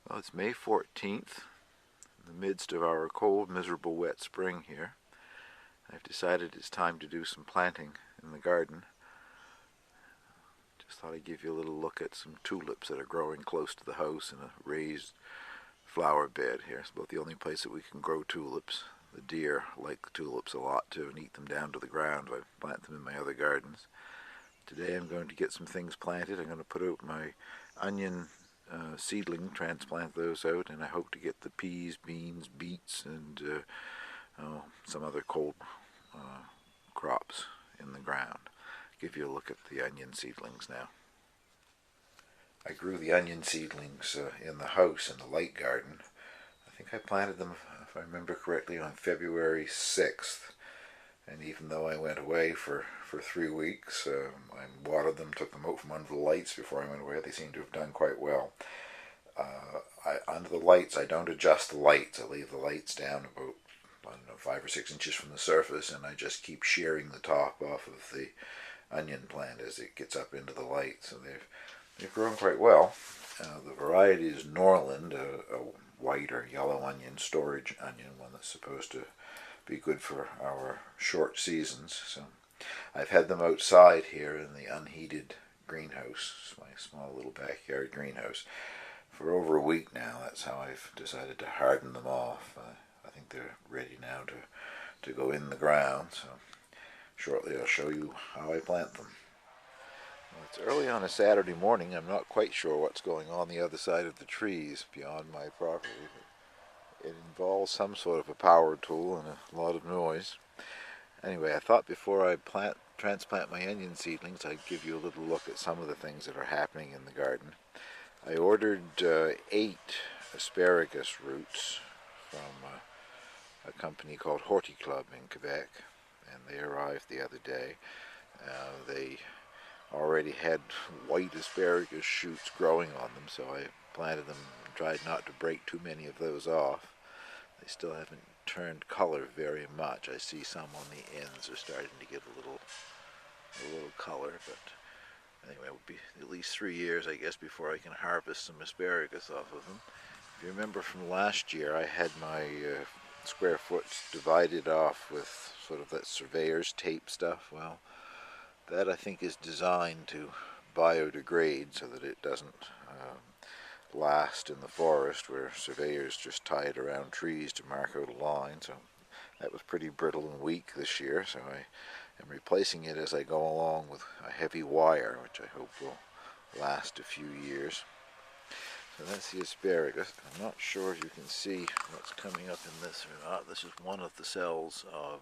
Well, it's May 14th, in the midst of our cold, miserable, wet spring here. I've decided it's time to do some planting in the garden. Just thought I'd give you a little look at some tulips that are growing close to the house in a raised flower bed here. It's about the only place that we can grow tulips. The deer like the tulips a lot too and eat them down to the ground. I plant them in my other gardens. Today I'm going to get some things planted. I'm going to put out my onion seedling, transplant those out, and I hope to get the peas, beans, beets, and some other cold crops in the ground. Give you a look at the onion seedlings now. I grew the onion seedlings in the house in the light garden. I think I planted them, if I remember correctly, on February 6th. And even though I went away for 3 weeks, I watered them, took them out from under the lights before I went away. They seem to have done quite well. Under the lights, I don't adjust the lights. I leave the lights down about, I don't know, 5 or 6 inches from the surface, and I just keep shearing the top off of the onion plant as it gets up into the light. So they've grown quite well. The variety is Norland, a white or yellow onion, storage onion, one that's supposed to be good for our short seasons. So I've had them outside here in the unheated greenhouse, my small little backyard greenhouse, for over a week now. That's how I've decided to harden them off. I think they're ready now to go in the ground. So shortly I'll show you how I plant them. Well, it's early on a Saturday morning. I'm not quite sure what's going on the other side of the trees beyond my property. It involves some sort of a power tool and a lot of noise. Anyway, I thought before I transplant my onion seedlings, I'd give you a little look at some of the things that are happening in the garden. I ordered 8 asparagus roots from a company called Club in Quebec, and they arrived the other day. They already had white asparagus shoots growing on them, so I planted them and tried not to break too many of those off. They still haven't turned color very much. I see some on the ends are starting to get a little color, but anyway, it will be at least 3 years, I guess, before I can harvest some asparagus off of them. If you remember from last year, I had my square foot divided off with sort of that surveyor's tape stuff. Well, that I think is designed to biodegrade so that it doesn't last in the forest where surveyors just tie it around trees to mark out a line. So that was pretty brittle and weak this year, so I am replacing it as I go along with a heavy wire, which I hope will last a few years. So that's the asparagus. I'm not sure if you can see what's coming up in this or not. This is one of the cells of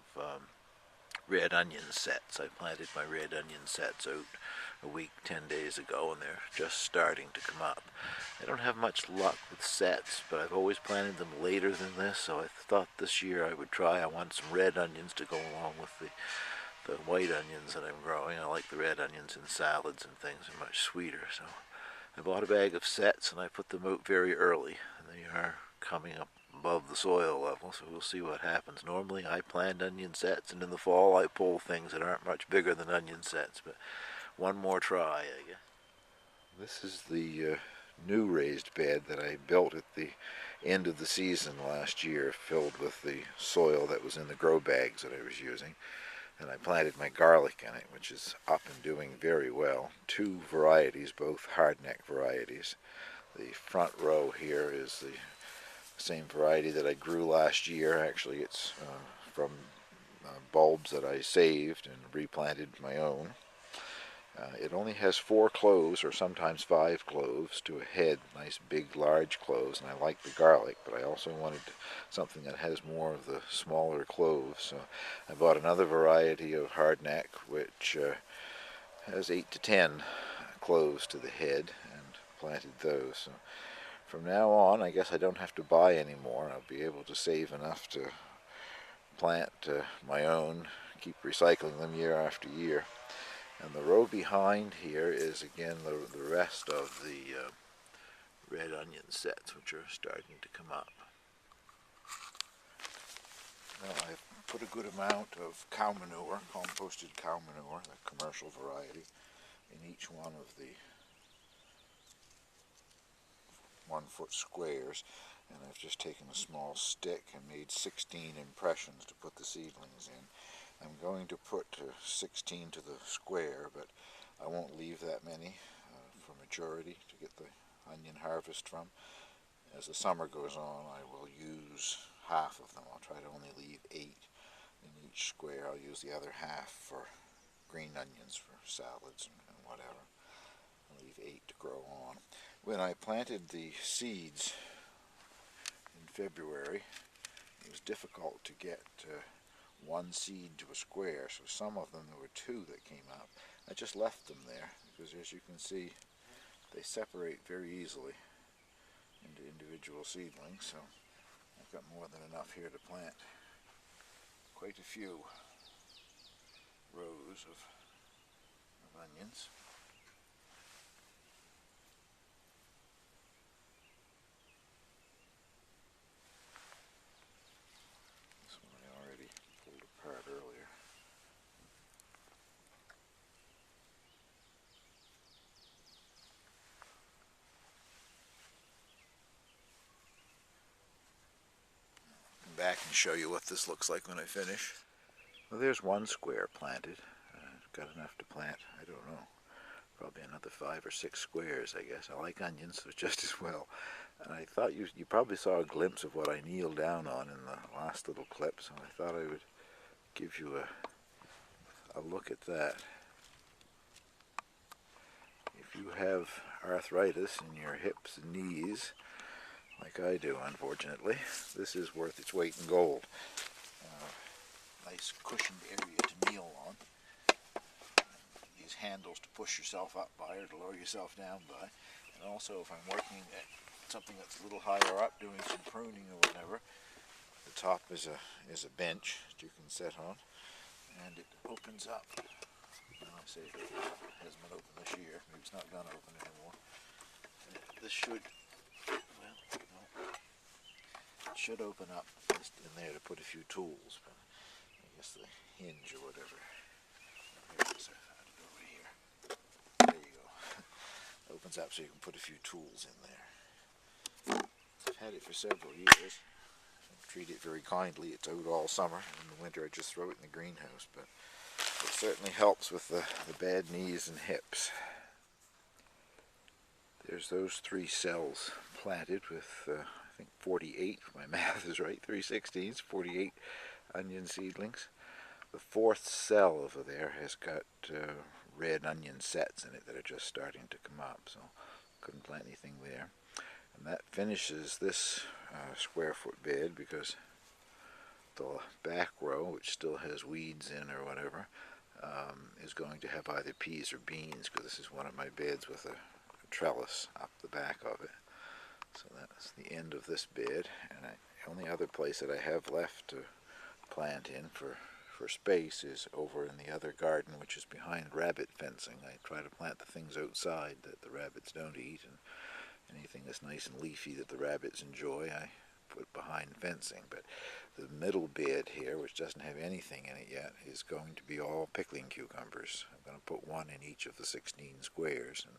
red onion sets. I planted my red onion sets out a week, 10 days ago, and they're just starting to come up. I don't have much luck with sets, but I've always planted them later than this, so I thought this year I would try. I want some red onions to go along with the white onions that I'm growing. I like the red onions in salads and things. They're much sweeter, so I bought a bag of sets and I put them out very early. They are coming up above the soil level, so we'll see what happens. Normally I plant onion sets, and in the fall I pull things that aren't much bigger than onion sets, but one more try, I guess. This is the new raised bed that I built at the end of the season last year, filled with the soil that was in the grow bags that I was using. And I planted my garlic in it, which is up and doing very well. 2 varieties, both hardneck varieties. The front row here is the same variety that I grew last year. Actually, it's from bulbs that I saved and replanted my own. It only has 4 cloves, or sometimes 5 cloves to a head, nice big large cloves, and I like the garlic, but I also wanted something that has more of the smaller cloves. So I bought another variety of hardneck which has 8 to 10 cloves to the head, and planted those. So from now on, I guess I don't have to buy any more. I'll be able to save enough to plant my own, keep recycling them year after year. And the row behind here is again the rest of the red onion sets, which are starting to come up. Now I've put a good amount of cow manure, composted cow manure, the commercial variety, in each one of the 1-foot squares, and I've just taken a small stick and made 16 impressions to put the seedlings in. I'm going to put 16 to the square, but I won't leave that many for maturity to get the onion harvest from. As the summer goes on, I will use half of them. I'll try to only leave 8 in each square. I'll use the other half for green onions, for salads and whatever. I'll leave 8 to grow on. When I planted the seeds in February, it was difficult to get one seed to a square, so some of them, there were 2 that came up. I just left them there because, as you can see, they separate very easily into individual seedlings, so I've got more than enough here to plant quite a few rows of onions. This one I already pulled apart earlier. Come back and show you what this looks like when I finish. Well, there's one square planted. Got enough to plant, I don't know, probably another 5 or 6 squares, I guess. I like onions, so just as well. And I thought you probably saw a glimpse of what I kneeled down on in the last little clip, so I thought I would give you a look at that. If you have arthritis in your hips and knees, like I do, unfortunately, this is worth its weight in gold. Nice cushioned area to kneel on. These handles to push yourself up by or to lower yourself down by. And also, if I'm working at something that's a little higher up, doing some pruning or whatever, the top is a bench that you can sit on, and it opens up. Now I say it hasn't been open this year. Maybe it's not going to open anymore. And this should, well, no, it should open up just in there to put a few tools. But I guess the hinge or whatever. Here it is. I found it over here. There you go. Opens up so you can put a few tools in there. I've had it for several years. I treat it very kindly. It's out all summer. In the winter I just throw it in the greenhouse, but it certainly helps with the bad knees and hips. There's those 3 cells planted with, I think 48, if my math is right, 3/16, 48 onion seedlings. The 4th cell over there has got red onion sets in it that are just starting to come up, so couldn't plant anything there. And that finishes this square foot bed, because the back row, which still has weeds in or whatever, is going to have either peas or beans, because this is one of my beds with a trellis up the back of it. So that's the end of this bed, and the only other place that I have left to plant in for space is over in the other garden, which is behind rabbit fencing. I try to plant the things outside that the rabbits don't eat, and anything that's nice and leafy that the rabbits enjoy I put behind fencing. But the middle bed here, which doesn't have anything in it yet, is going to be all pickling cucumbers. I'm going to put 1 in each of the 16 squares, and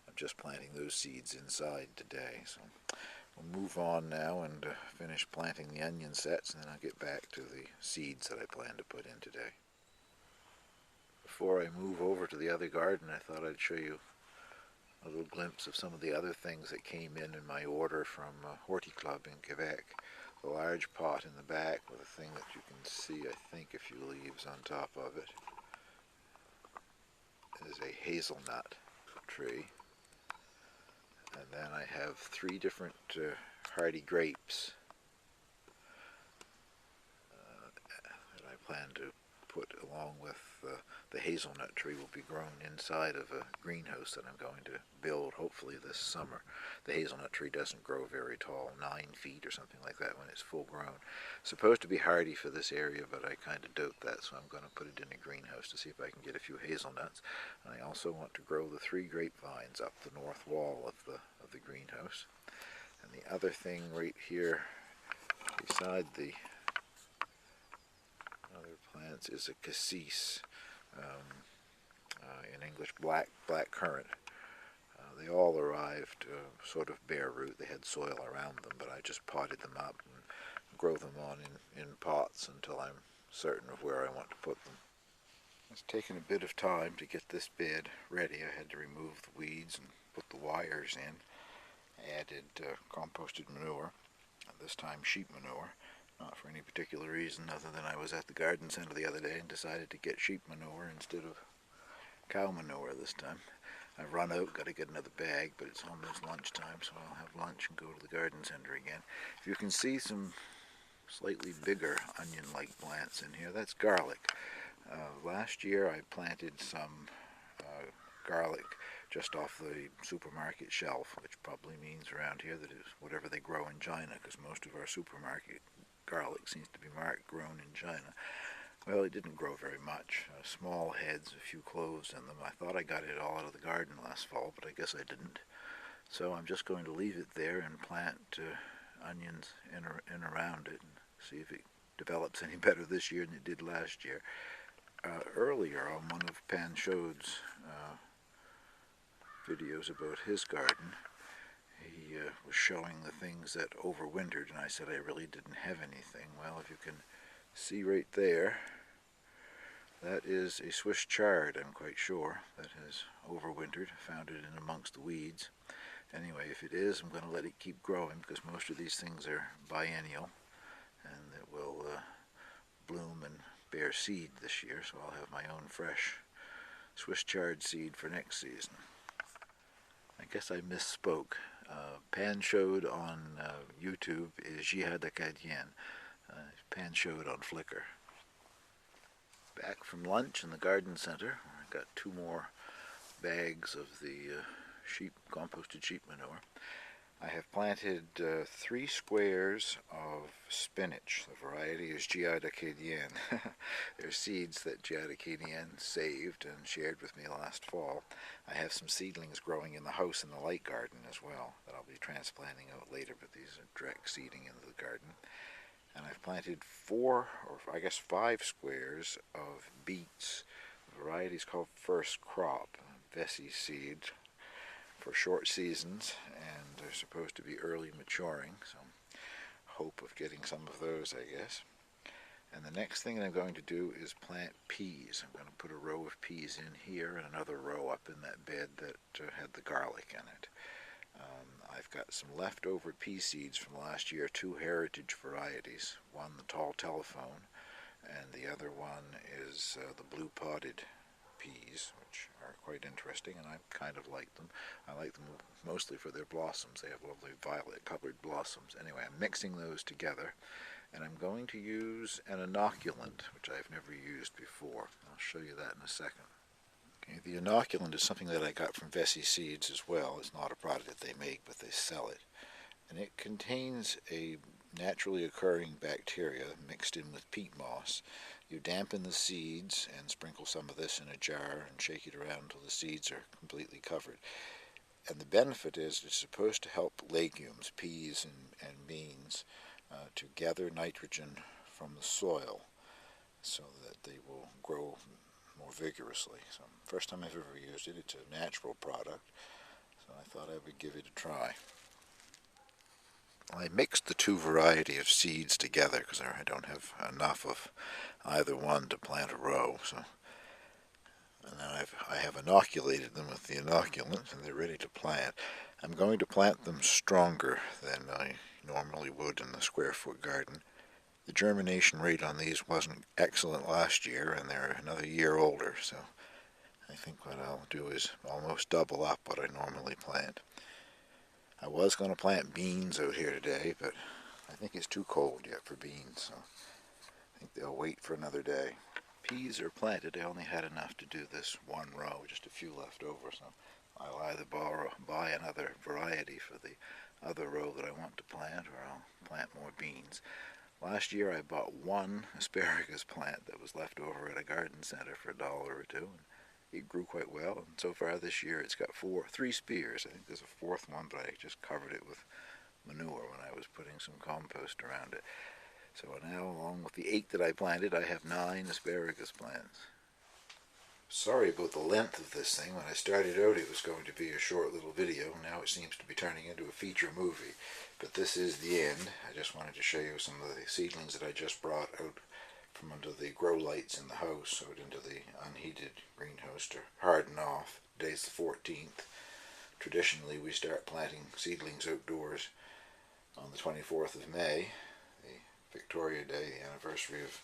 I'm just planting those seeds inside today. So we'll move on now and finish planting the onion sets, and then I'll get back to the seeds that I plan to put in today. Before I move over to the other garden, I thought I'd show you a little glimpse of some of the other things that came in my order from Horti Club in Quebec. The large pot in the back with a thing that you can see, I think, a few leaves on top of it, is a hazelnut tree. And then I have 3 different hardy grapes that I plan to put along with the hazelnut tree. Will be grown inside of a greenhouse that I'm going to build hopefully this summer. The hazelnut tree doesn't grow very tall, 9 feet or something like that when it's full grown. Supposed to be hardy for this area, but I kind of doubt that, so I'm going to put it in a greenhouse to see if I can get a few hazelnuts. And I also want to grow the 3 grapevines up the north wall of the greenhouse. And the other thing right here beside the other plants is a cassis, in English black currant. They all arrived sort of bare root. They had soil around them, but I just potted them up and grow them on in pots until I'm certain of where I want to put them. It's taken a bit of time to get this bed ready. I had to remove the weeds and put the wires in. I added composted manure, this time sheep manure, not for any particular reason other than I was at the garden center the other day and decided to get sheep manure instead of cow manure this time. I've run out, got to get another bag, but it's almost lunchtime, so I'll have lunch and go to the garden center again. If you can see some slightly bigger onion-like plants in here, that's garlic. Last year I planted some garlic just off the supermarket shelf, which probably means around here that it's whatever they grow in China, because most of our supermarket garlic seems to be marked grown in China. Well, it didn't grow very much. Small heads, a few cloves in them. I thought I got it all out of the garden last fall, but I guess I didn't. So I'm just going to leave it there and plant onions in around it and see if it develops any better this year than it did last year. Earlier on one of Pan Chaud's videos about his garden, he was showing the things that overwintered, and I said I really didn't have anything. Well, if you can see right there, that is a Swiss chard, I'm quite sure, that has overwintered. Found it in amongst the weeds. Anyway, if it is, I'm going to let it keep growing because most of these things are biennial, and it will bloom and bear seed this year, so I'll have my own fresh Swiss chard seed for next season. I guess I misspoke. Pan Chaud on YouTube is Jihad Acadienne. Pan Chaud on Flickr. Back from lunch in the garden center. I got 2 more bags of the composted sheep manure. I have planted 3 squares of spinach. The variety is Jihad Acadienne. They're seeds that Jihad Acadienne saved and shared with me last fall. I have some seedlings growing in the house in the light garden as well that I'll be transplanting out later, but these are direct seeding into the garden. And I've planted 5 squares of beets. The variety is called First Crop, Vessi seed, for short seasons, and they're supposed to be early maturing, so hope of getting some of those, I guess. And the next thing I'm going to do is plant peas. I'm going to put a row of peas in here and another row up in that bed that had the garlic in it. I've got some leftover pea seeds from last year, 2 heritage varieties. One, the tall telephone, and the other one is the blue potted peas, which are quite interesting, and I kind of like them. I like them mostly for their blossoms. They have lovely violet-colored blossoms. Anyway, I'm mixing those together, and I'm going to use an inoculant, which I've never used before. I'll show you that in a second. Okay, the inoculant is something that I got from Vessi Seeds as well. It's not a product that they make, but they sell it. And it contains a naturally occurring bacteria mixed in with peat moss. You dampen the seeds and sprinkle some of this in a jar and shake it around until the seeds are completely covered. And the benefit is it's supposed to help legumes, peas and beans, to gather nitrogen from the soil so that they will grow more vigorously. So first time I've ever used it. It's a natural product, so I thought I would give it a try. I mixed the 2 varieties of seeds together because I don't have enough of either one to plant a row. So, and then I have inoculated them with the inoculant, and they're ready to plant. I'm going to plant them stronger than I normally would in the square-foot garden. The germination rate on these wasn't excellent last year, and they're another year older, so I think what I'll do is almost double up what I normally plant. I was going to plant beans out here today, but I think it's too cold yet for beans, so I think they'll wait for another day. Peas are planted. I only had enough to do this 1 row, just a few left over, so I'll either buy another variety for the other row that I want to plant, or I'll plant more beans. Last year I bought 1 asparagus plant that was left over at a garden center for $1 or $2. And it grew quite well, and so far this year it's got 3 spears. I think there's a 4th one, but I just covered it with manure when I was putting some compost around it. So now, along with the 8 that I planted, I have 9 asparagus plants. Sorry about the length of this thing. When I started out it was going to be a short little video. Now it seems to be turning into a feature movie. But this is the end. I just wanted to show you some of the seedlings that I just brought out from under the grow lights in the house, out into the unheated greenhouse to harden off. Today's the 14th. Traditionally we start planting seedlings outdoors on the 24th of May, the Victoria Day, the anniversary of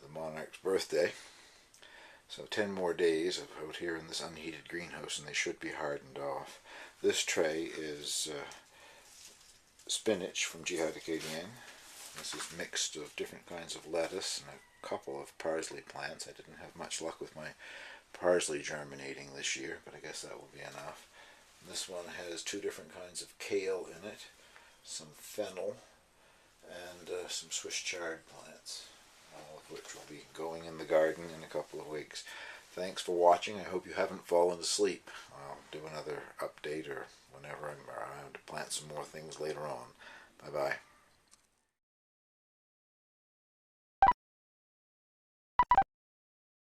the monarch's birthday. So 10 more days of out here in this unheated greenhouse and they should be hardened off. This tray is spinach from Jihad Acadian. This is mixed of different kinds of lettuce and a couple of parsley plants. I didn't have much luck with my parsley germinating this year, but I guess that will be enough. And this one has 2 different kinds of kale in it, some fennel, and some Swiss chard plants, all of which will be going in the garden in a couple of weeks. Thanks for watching. I hope you haven't fallen asleep. I'll do another update or whenever I'm around to plant some more things later on. Bye-bye.